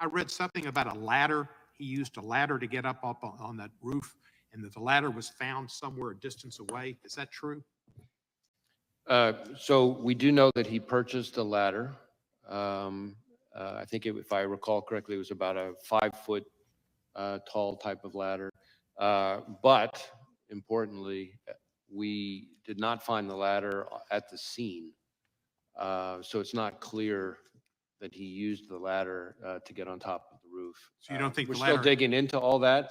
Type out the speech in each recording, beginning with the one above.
I read something about a ladder. He used a ladder to get up on that roof, and that the ladder was found somewhere a distance away. Is that true? So we do know that he purchased a ladder. I think if I recall correctly, it was about a 5-foot tall type of ladder. But importantly, we did not find the ladder at the scene. So it's not clear that he used the ladder to get on top of the roof. So you don't think we're the still ladder... digging into all that,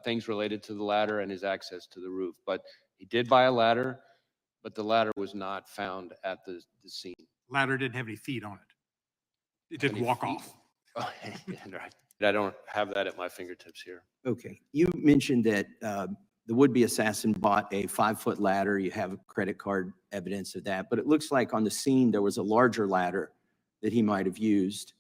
things related to the ladder and his access to the roof. But he did buy a ladder, but the ladder was not found at the scene. Ladder didn't have any feet on it. It didn't walk off. Oh, right. I don't have that at my fingertips here. Okay. You mentioned that the would-be assassin bought a 5-foot ladder. You have credit card evidence of that, but it looks like on the scene there was a larger ladder that he might have used.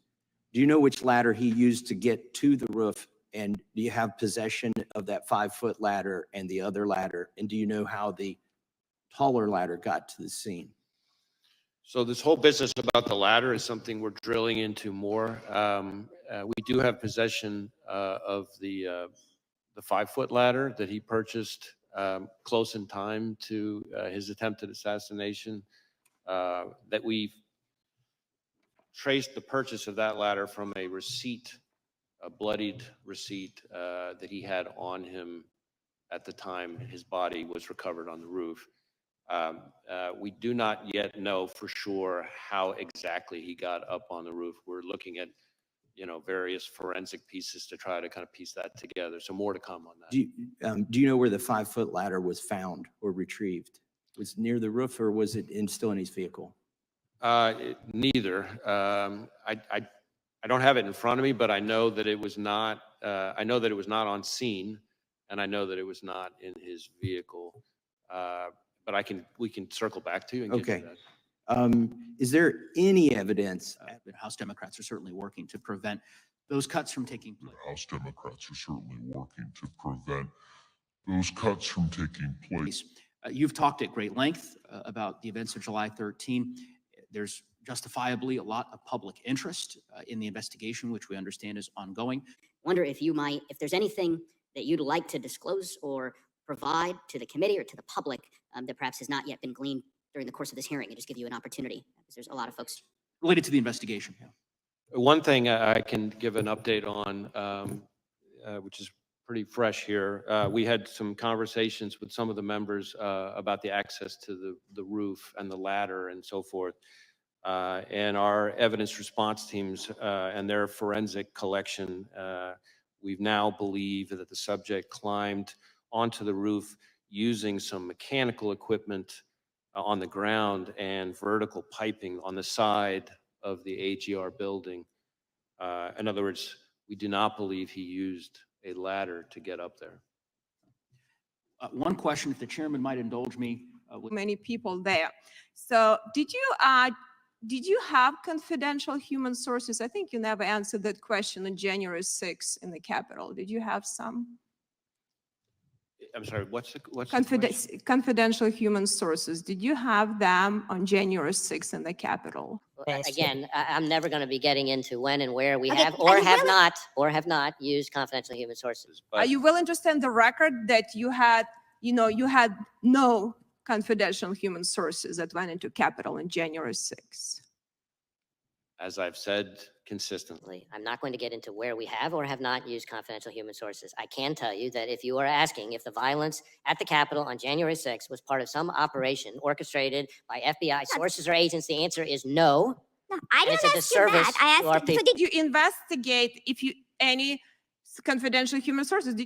Do you know which ladder he used to get to the roof? And do you have possession of that 5-foot ladder and the other ladder? And do you know how the taller ladder got to the scene? So this whole business about the ladder is something we're drilling into more. We do have possession of the 5-foot ladder that he purchased close in time to his attempted assassination. That we traced the purchase of that ladder from a receipt, a bloodied receipt that he had on him at the time his body was recovered on the roof. We do not yet know for sure how exactly he got up on the roof. We're looking at, various forensic pieces to try to kind of piece that together. So more to come on that. Do you know where the 5-foot ladder was found or retrieved? Was it near the roof or was it still in his vehicle? Neither. I don't have it in front of me, but I know that it was not. I know that it was not on scene, and I know that it was not in his vehicle. But we can circle back to you and get to that. Is there any evidence? House Democrats are certainly working to prevent those cuts from taking place. House Democrats are certainly working to prevent those cuts from taking place. You've talked at great length about the events of July 13. There's justifiably a lot of public interest in the investigation, which we understand is ongoing. Wonder if there's anything that you'd like to disclose or provide to the committee or to the public that perhaps has not yet been gleaned during the course of this hearing, and just give you an opportunity, because there's a lot of folks. Related to the investigation. Yeah. One thing I can give an update on, which is pretty fresh here. We had some conversations with some of the members about the access to the roof and the ladder and so forth. And our evidence response teams and their forensic collection, we've now believe that the subject climbed onto the roof using some mechanical equipment on the ground and vertical piping on the side of the AGR building. In other words, we do not believe he used a ladder to get up there. One question, if the chairman might indulge me. Many people there. So did you have confidential human sources? I think you never answered that question on January 6th in the Capitol. Did you have some? I'm sorry, what's the confidential human sources? Did you have them on January 6th in the Capitol? Again, I'm never going to be getting into when and where we have or have not used confidential human sources. Are you willing to stand the record that you had no confidential human sources that went into Capitol on January 6th? As I've said consistently, I'm not going to get into where we have or have not used confidential human sources. I can tell you that if you are asking if the violence at the Capitol on January 6th was part of some operation orchestrated by FBI sources or agents, the answer is no. No, I didn't ask you that. I asked, so did you investigate any confidential human sources?